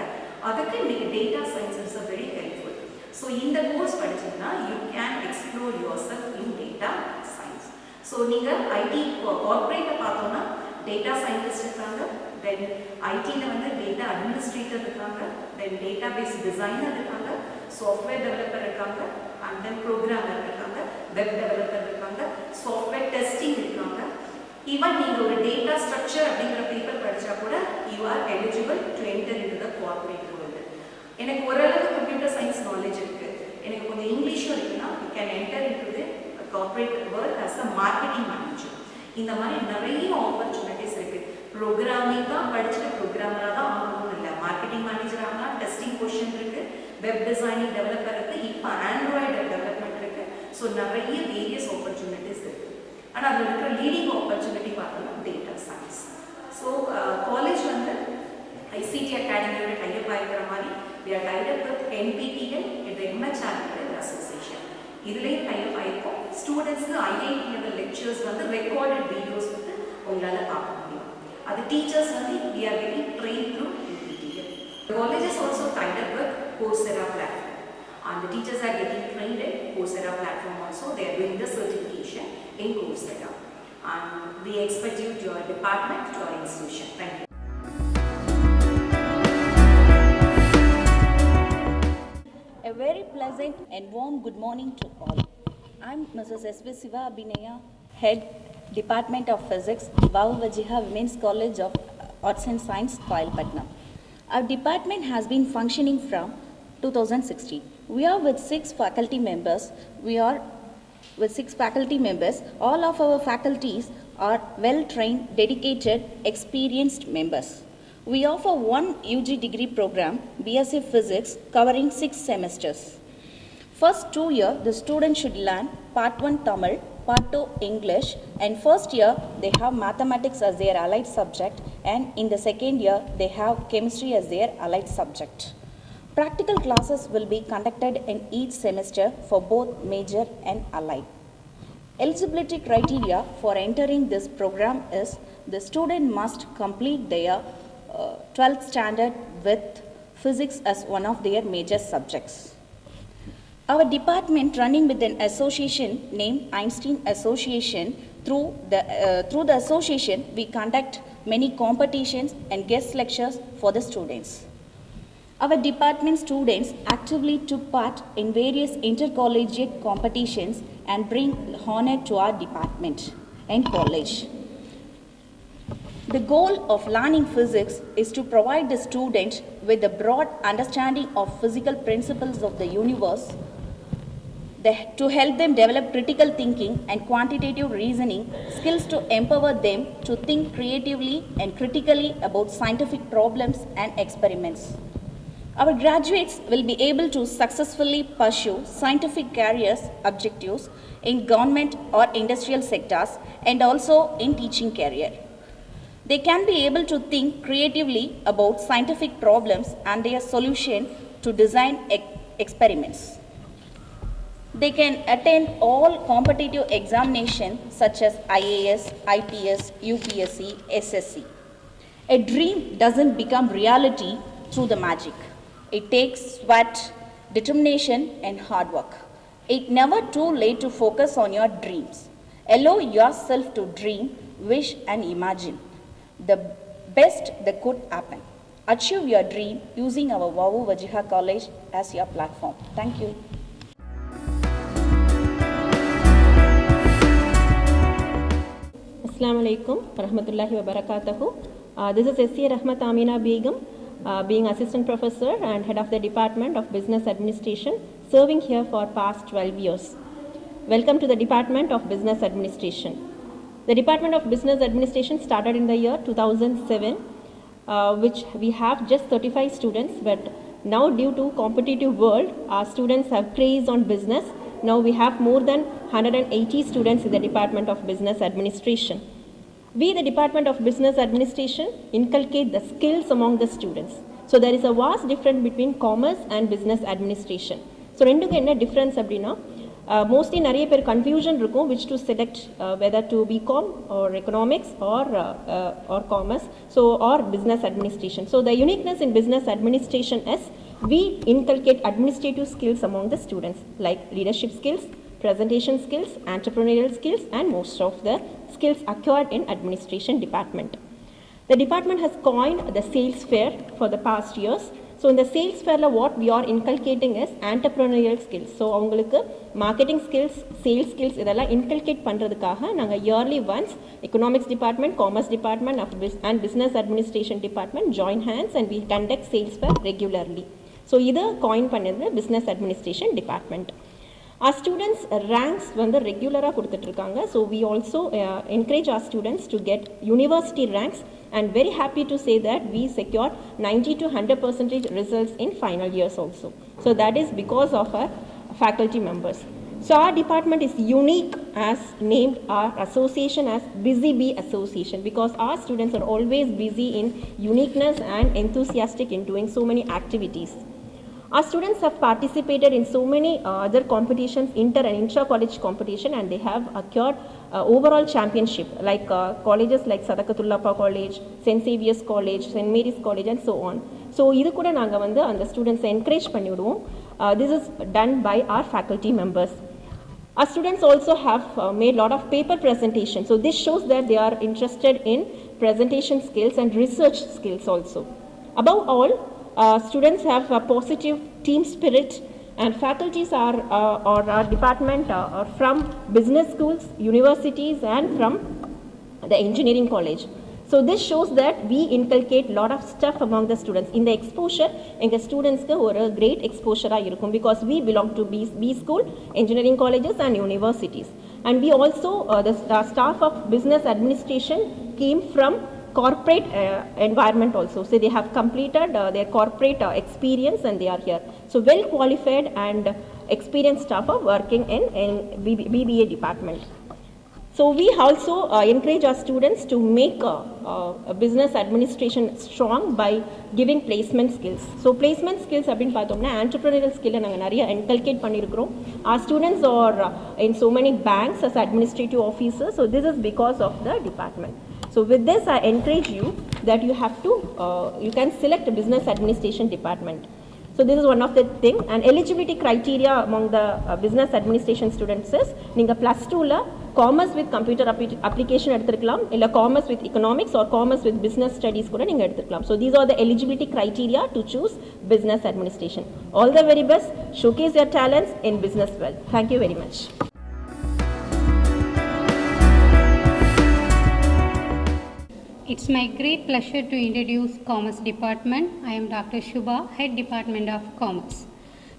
அதுக்கு இன்றைக்கி data science is a very helpful. So இந்த கோர்ஸ் படிச்சிங்கன்னா you can explore yourself in data science. So நீங்கள் ஐடி கார்ப்பரேட்டை பார்த்தோன்னா டேட்டா சயின்டிஸ்ட் இருக்காங்க, தென் ஐடியில் வந்து டேட்டா அட்மினிஸ்ட்ரேட்டர் இருக்காங்க, தென் டேட்டா பேஸ் டிசைனர் இருக்காங்க, சாஃப்ட்வேர் டெவலப்பர் இருக்காங்க, அண்ட் தென் ப்ரோக்ராமர் இருக்காங்க, வெப் டெவலப்பர் இருக்காங்க, சாஃப்ட்வேர் டெஸ்டிங் இருக்காங்க. ஈவன் நீங்கள் ஒரு டேட்டா ஸ்ட்ரக்சர் அப்படிங்கிற பேப்பர் படித்தா கூட you are eligible to enter into the corporate world. எனக்கு ஓரளவு கம்ப்யூட்டர் சயின்ஸ் நாலேஜ் இருக்குது, எனக்கு கொஞ்சம் இங்கிலீஷும் இருக்குன்னா you can enter into the corporate world as a marketing manager. இந்த மாதிரி நிறைய ஆப்பர்ச்சுனிட்டிஸ் இருக்குது. ப்ரோக்ராமிங் தான் படிச்சுட்டு ப்ரோக்ராமராக தான் ஆகணும்னு இல்லை, மார்க்கெட்டிங் மேனேஜர் ஆகலாம், டெஸ்டிங் பொசிஷன் இருக்குது, வெப் டிசைனிங் டெவலப்பர் இருக்குது, இப்போ ஆண்ட்ராய்டு டெவலப்மெண்ட் இருக்குது. ஸோ நிறைய வேரியஸ் ஆப்பர்ச்சுனிட்டிஸ் இருக்குது. ஆனால் அதில் இருக்கிற லீடிங் ஆப்பர்ச்சுனிட்டி பார்த்தோம்னா டேட்டா சயின்ஸ். ஸோ காலேஜ் வந்து ஐசிடி அகாடமியோட டைப் ஆகிக்கிற மாதிரி we are tied up with NPTEL and the MHRD association. இதுலேயும் டைப் ஆகிருக்கும். ஸ்டூடெண்ட்ஸுக்கு IIT லெவல் லெக்சர்ஸ் வந்து ரெக்கார்டட் வீடியோஸ் வந்து உங்களால் பார்க்க முடியும். அது டீச்சர்ஸ் வந்து we are getting trained through NPTEL. The college is also tied up with Coursera platform. And the teachers are getting trained in Coursera platform also. They are doing the certification in Coursera. And we expect you to your department, to our institution. Thank you. A very pleasant and warm good morning to all. I'm Mrs. S.V. Siva Abhinaya, Head, Department of Physics, Vavu Vajiga Women's College of Arts and Science, Kailpatnam. Our department has been functioning from 2016. We are with 6 faculty members. All of our faculties are well-trained, dedicated, experienced members. We offer one UG degree program, BSc Physics, covering 6 semesters. First 2 years, the student should learn Part 1 Tamil, Part 2 English, and first year they have mathematics as their allied subject, and in the second year they have chemistry as their allied subject. Practical classes will be conducted in each semester for both major and allied. Eligibility criteria for entering this program is the student must complete their 12th standard with physics as one of their major subjects. Our department running with an association named Einstein Association. Through the association, we conduct many competitions and guest lectures for the students. Our department students actively took part in various intercollegiate competitions and bring honor to our department and college. The goal of learning physics is to provide the student with a broad understanding of physical principles of the universe, to help them develop critical thinking and quantitative reasoning skills to empower them to think creatively and critically about scientific problems and experiments. Our graduates will be able to successfully pursue scientific careers objectives in government or industrial sectors and also in teaching career. They can be able to think creatively about scientific problems and their solution to design experiments. They can attend all competitive examinations such as IAS, IPS, UPSC, SSC. A dream doesn't become reality through the magic. It takes sweat, determination, and hard work. It's never too late to focus on your dreams. Allow yourself to dream, wish, and imagine the best that could happen. Achieve your dream using our Vavu Vajiha College as your platform. Thank you. Assalamu alaikum warahmatullahi wabarakatuh. This is S.A. Rahmat Amina Begum, being Assistant Professor and Head of the Department of Business Administration, serving here for past 12 years. Welcome to the Department of Business Administration. The Department of Business Administration started in the year 2007, which we have just 35 students, but now due to competitive world, our students have craze on business. Now we have more than 180 students in the Department of Business Administration. We, the Department of Business Administration, inculcate the skills among the students. So there is a vast difference between commerce and business administration. So ரெண்டுக்கு என்ன difference அப்படின்னா mostly நிறைய பேர் confusion இருக்கும் which to select whether to BCom or economics or commerce or business administration. So the uniqueness in business administration is we inculcate administrative skills among the students like leadership skills, presentation skills, entrepreneurial skills, and most of the skills acquired in administration department. The department has coined the sales fair for the past years. So in the sales fair, what we are inculcating is entrepreneurial skills. So avungalukku marketing skills, sales skills idella inculcate பண்றதுக்காக நாங்க yearly once economics department, commerce department and business administration department join hands and we conduct sales fair regularly. So இத coin பண்ணது business administration department. Our students ranks வந்து ரெகுலராக கொடுத்துட்ருக்காங்க. So we also encourage our students to get university ranks and very happy to say that we secured 90 to 100% results in final years also. So that is because of our faculty members. So our department is unique as named our association as Busy Bee Association because our students are always busy in uniqueness and enthusiastic in doing so many activities. Our students have participated in so many other competitions, inter and intra-college competition, and they have acquired overall championship like colleges like Sadakatullappa College, St. Xavier's College, St. Mary's College, and so on. So இது கூட நாங்க வந்து அந்த students encourage பண்ணிடுவோம். This is done by our faculty members. Our students also have made a lot of paper presentation. So this shows that they are interested in presentation skills and research skills also. Above all, students have a positive team spirit and faculties are or our department are from business schools, universities and from the engineering college. So this shows that we inculcate a lot of stuff among the students. In the exposure, எங்க ஸ்டூடெண்ட்ஸ்க்கு ஒரு great exposure இருக்கும் because we belong to B school, engineering colleges and universities. And we also, the staff of business administration came from corporate environment also. So they have completed their corporate experience and they are here. So well qualified and experienced staff are working in BBA department. So we also encourage our students to make business administration strong by giving placement skills. So placement skills அப்படினு பார்த்தோம்னா entrepreneurial skill நாங்க நிறைய inculcate பண்ணிருக்கிறோம். Our students are in so many banks as administrative officers. So this is because of the department. So with this, I encourage you that you have to, you can select a business administration department. So this is one of the thing. And eligibility criteria among the business administration students is, நீங்க plus 2ல commerce with computer application எடுத்துக்கலாம், இல்ல commerce with economics or commerce with business studies கூட நீங்க எடுத்துக்கலாம். So these are the eligibility criteria to choose business administration. All the very best. Showcase your talents in business world. Thank you very much. It's my great pleasure to introduce Commerce Department. I am Dr. Shubha, Head Department of Commerce.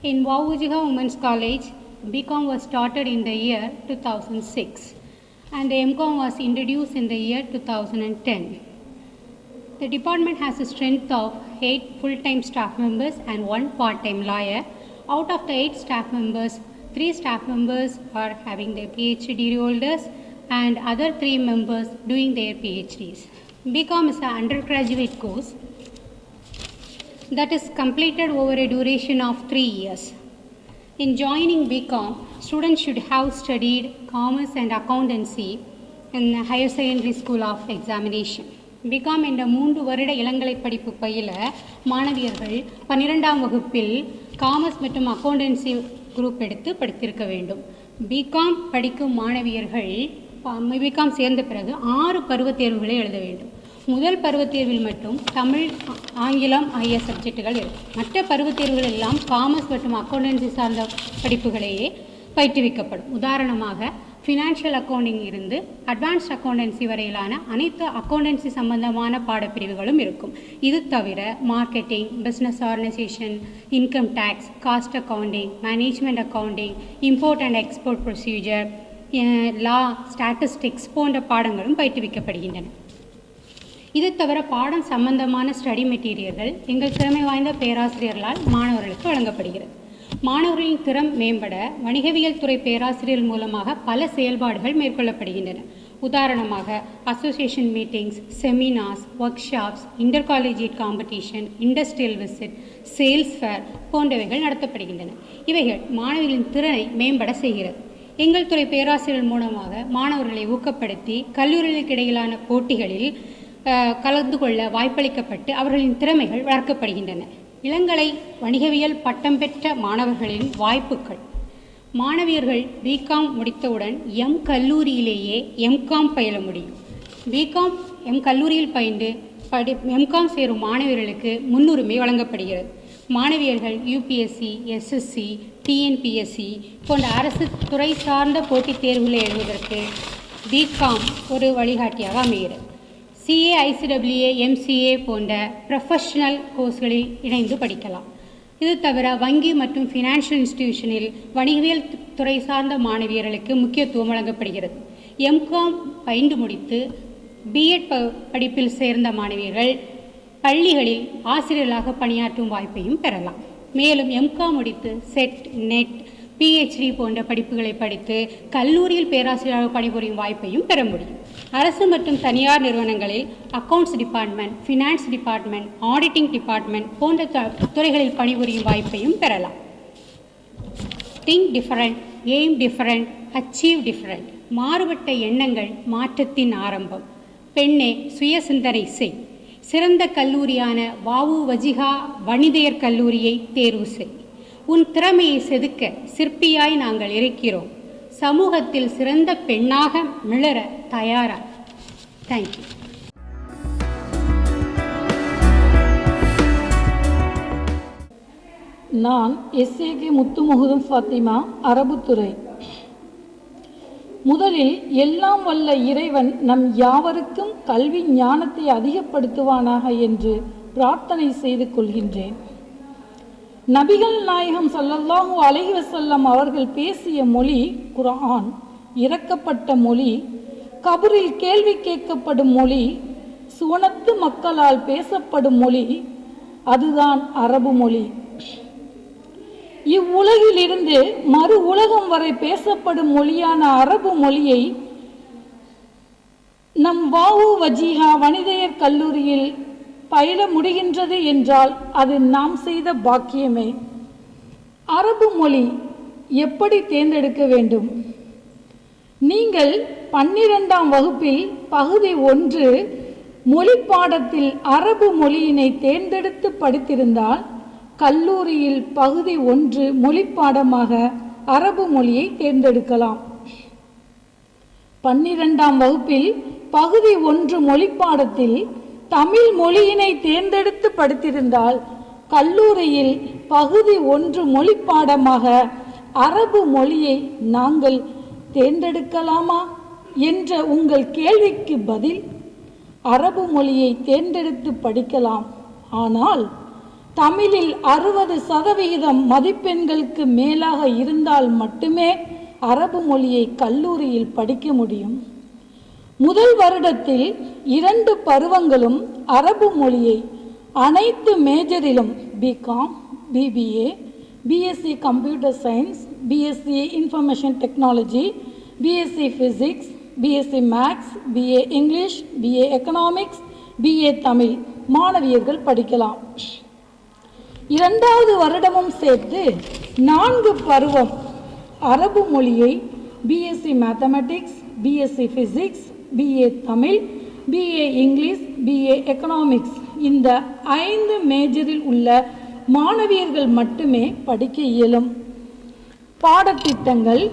In Vavu Vajiha Women's College, BCom was started in the year 2006 and MCom was introduced in the year 2010. The department has a strength of 8 full-time staff members and 1 part-time lawyer. Out of the 8 staff members, 3 staff members are having their PhD holders and other 3 members doing their PhDs. BCom is an undergraduate course that is completed over a duration of 3 years. In joining BCom, students should have studied commerce and accountancy in the higher secondary school of examination. BCom என்ற 3 வருட இளங்கலை படிப்பு பயில மாணவியர்கள் 12ஆம் வகுப்பில் commerce மற்றும் accountancy group எடுத்து படித்திருக்க வேண்டும். பிகாம் படிக்கும் மாணவியர்கள் பிகாம் சேர்ந்த பிறகு 6 பருவத் தேர்வுகளை எழுத வேண்டும். முதல் பருவத் தேர்வில் மட்டும் தமிழ், ஆங்கிலம் ஆகிய சப்ஜெக்டுகள் இருக்கும். மற்ற பருவத் தேர்வுகள் எல்லாம் காமர்ஸ் மற்றும் அக்கௌண்டன்சி சார்ந்த படிப்புகளையே பயிற்றுவிக்கப்படும். உதாரணமாக ஃபினான்ஷியல் அக்கௌண்டிங் இருந்து அட்வான்ஸ்ட் அக்கௌண்டன்சி வரையிலான அனைத்து அக்கௌண்டன்சி சம்பந்தமான பாடப்பிரிவுகளும் இருக்கும். இது தவிர marketing, business organisation, income tax, cost accounting, management accounting, import and export procedure, law, statistics போன்ற பாடங்களும் பயிற்றுவிக்கப்படுகின்றன. இது தவிர பாடம் சம்பந்தமான ஸ்டடி மெட்டீரியல்கள் எங்கள் திறமை வாய்ந்த பேராசிரியர்களால் மாணவர்களுக்கு வழங்கப்படுகிறது. மாணவர்களின் திறம் மேம்பட வணிகவியல் துறை பேராசிரியர்கள் மூலமாக பல செயல்பாடுகள் மேற்கொள்ளப்படுகின்றன. உதாரணமாக association meetings, seminars, workshops, intercollegiate competition, industrial visit, sales fair போன்றவைகள் நடத்தப்படுகின்றன. இவைகள் மாணவர்களின் திறனை மேம்பட செய்கிறது. எங்கள் துறை பேராசிரியர்கள் மூலமாக மாணவர்களை ஊக்கப்படுத்தி கல்லூரிகளுக்கு இடையிலான போட்டிகளில் கலந்து கொள்ள வாய்ப்பளிக்கப்பட்டு அவர்களின் திறமைகள் வளர்க்கப்படுகின்றன. இளங்கலை வணிகவியல் பட்டம் பெற்ற மாணவர்களின் வாய்ப்புகள்: மாணவியர்கள் பிகாம் முடித்தவுடன் கல்லூரியிலேயே எம்காம் பயில முடியும். பிகாம் கல்லூரியில் பயின்று எம்காம் சேரும் மாணவியர்களுக்கு முன்னுரிமை வழங்கப்படுகிறது. மாணவியர்கள் யூபிஎஸ்சி, எஸ்எஸ்சி, டிஎன்பிஎஸ்சி போன்ற அரசு துறை சார்ந்த போட்டித் தேர்வுகளை எழுதுவதற்கு பிகாம் ஒரு வழிகாட்டியாக அமைகிறது. சிஏ, ஐசிடபிள்யூஏ, எம்சிஏ போன்ற ப்ரொஃபஷனல் கோர்ஸ்களில் இணைந்து படிக்கலாம். இது தவிர வங்கி மற்றும் ஃபினான்ஷியல் இன்ஸ்டிடியூஷனில் வணிகவியல் துறை சார்ந்த மாணவியர்களுக்கு முக்கியத்துவம் வழங்கப்படுகிறது. எம்காம் பயின்று முடித்து பிஎட் படிப்பில் சேர்ந்த மாணவியர்கள் பள்ளிகளில் ஆசிரியர்களாக பணியாற்றும் வாய்ப்பையும் பெறலாம். மேலும் எம்காம் முடித்து செட், நெட், பிஹெச்டி போன்ற படிப்புகளை படித்து கல்லூரியில் பேராசிரியராக பணிபுரியும் வாய்ப்பையும் பெற முடியும். அரசு மற்றும் தனியார் நிறுவனங்களில் accounts department, finance department, auditing department போன்ற துறைகளில் பணிபுரியும் வாய்ப்பையும் பெறலாம். Think different, aim different, achieve different. மாறுபட்ட எண்ணங்கள் மாற்றத்தின் ஆரம்பம். பெண்ணே, சுய சிந்தனை செய். சிறந்த கல்லூரியான வ.உ.வஜிகா வனிதையர் கல்லூரியை தேர்வு செய். உன் திறமையை செதுக்க சிற்பியாய் நாங்கள் இருக்கிறோம். சமூகத்தில் சிறந்த பெண்ணாக மிளர தயாரா. தேங்க்யூ. நான் எஸ்ஏகே முத்துமுகுதம் ஃபாத்திமா, அரபுத்துறை. முதலில் எல்லாம் வல்ல இறைவன் நம் யாவருக்கும் கல்வி ஞானத்தை அதிகப்படுத்துவானாக என்று பிரார்த்தனை செய்து கொள்கின்றேன். நபிகள் நாயகம் ஸல்லல்லாஹு அலைஹி வஸல்லம் அவர்கள் பேசிய மொழி குர்ஆன், இறக்கப்பட்ட மொழி, கபரில் கேள்வி கேட்கப்படும் மொழி, சுவனத்து மக்களால் பேசப்படும் மொழி, அதுதான் அரபு மொழி. இவ்வுலகிலிருந்து மறு உலகம் வரை பேசப்படும் மொழியான அரபு மொழியை நம் வ.உ.வஜிகா வனிதையர் கல்லூரியில் பயில முடிகின்றது என்றால் அது நாம் செய்த பாக்கியமே. அரபு மொழி எப்படி தேர்ந்தெடுக்க வேண்டும்? நீங்கள் 12ஆம் வகுப்பில் பகுதி 1 மொழி பாடத்தில் அரபு மொழியினை தேர்ந்தெடுத்து படித்திருந்தால் கல்லூரியில் பகுதி 1 மொழி பாடமாக அரபு மொழியை தேர்ந்தெடுக்கலாம். 12ஆம் வகுப்பில் பகுதி 1 மொழி பாடத்தில் தமிழ் மொழியினை தேர்ந்தெடுத்து படித்திருந்தால் கல்லூரியில் பகுதி 1 மொழி பாடமாக அரபு மொழியை நாங்கள் தேர்ந்தெடுக்கலாமா என்ற உங்கள் கேள்விக்கு பதில், அரபு மொழியை தேர்ந்தெடுத்து படிக்கலாம். ஆனால் தமிழில் 60% மதிப்பெண்களுக்கு மேலாக இருந்தால் மட்டுமே அரபு மொழியை கல்லூரியில் படிக்க முடியும். முதல் வருடத்தில் 2 பருவங்களும் அரபு மொழியை அனைத்து மேஜரிலும் BCom, BBA, BSc computer science, BSc information technology, BSc physics, BSc maths, BA English, BA economics, BA Tamil மாணவியர்கள் படிக்கலாம். இரண்டாவது வருடமும் சேர்த்து 4 பருவம் அரபு மொழியை BSc mathematics, BSc physics, BA Tamil, BA English, BA economics இந்த 5 மேஜரில் உள்ள மாணவியர்கள் மட்டுமே படிக்க இயலும். பாடத்திட்டங்கள்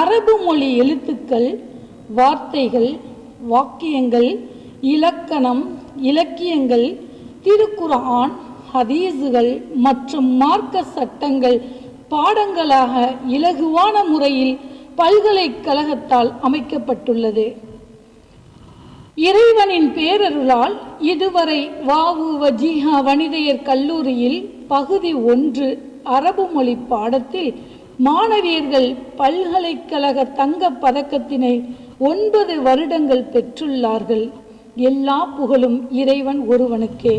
அரபு மொழி எழுத்துக்கள், வார்த்தைகள், வாக்கியங்கள், இலக்கணம், இலக்கியங்கள், திருக்குர்ஆன், ஹதீஸுகள் மற்றும் மார்க்க சட்டங்கள் பாடங்களாக இலகுவான முறையில் பல்கலைக்கழகத்தால் அமைக்கப்பட்டுள்ளது. இறைவனின் பேரருளால் இதுவரை வ.உ.வ.ஜி.ஹ வனிதையர் கல்லூரியில் பகுதி 1 அரபு மொழி பாடத்தில் மாணவியர்கள் பல்கலைக்கழக தங்க பதக்கத்தினை 9 வருடங்கள் பெற்றுள்ளார்கள். எல்லா புகழும் இறைவன் ஒருவனுக்கே.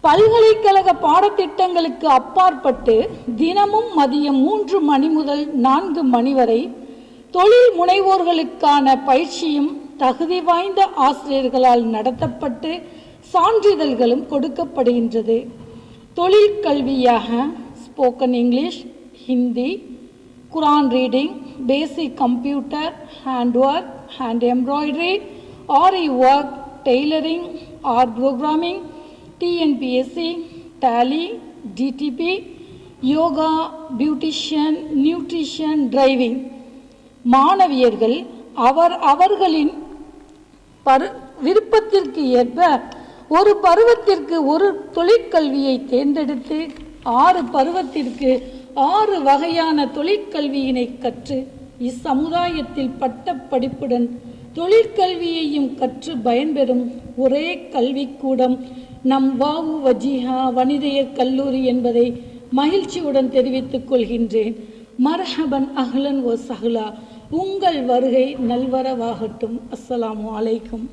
பல்கலைக்கழக பாடத்திட்டங்களுக்கு அப்பாற்பட்டு தினமும் மதியம் 3 மணி முதல் 4 மணி வரை தொழில் முனைவோர்களுக்கான பயிற்சியும் தகுதி வாய்ந்த ஆசிரியர்களால் நடத்தப்பட்டு சான்றிதழ்களும் கொடுக்கப்படுகின்றது. தொழில் கல்வியாக spoken English, Hindi, Quran reading, basic computer, hand work, hand embroidery, aari work, tailoring, R programming, TNPSC, Tally, DTP, yoga, beautician, nutrition, driving. மாணவியர்கள் அவர்களின் விருப்பத்திற்கு ஏற்ப ஒரு பருவத்திற்கு ஒரு தொழிற்கல்வியை தேர்ந்தெடுத்து 6 பருவத்திற்கு 6 வகையான தொழிற்கல்வியினை கற்று இச்சமுதாயத்தில் பட்ட படிப்புடன் தொழிற்கல்வியையும் கற்று பயன்பெறும் ஒரே கல்விக்கூடம் நம் வ.உ.வ.ஜி.ஹ வனிதையர் கல்லூரி என்பதை மகிழ்ச்சியுடன் தெரிவித்துக் கொள்கின்றேன். மர்ஹபன், அஹ்லன் வ சஹ்லா. உங்கள் வருகை நல்வரவாகட்டும். அஸ்ஸலாமு அலைக்கும்.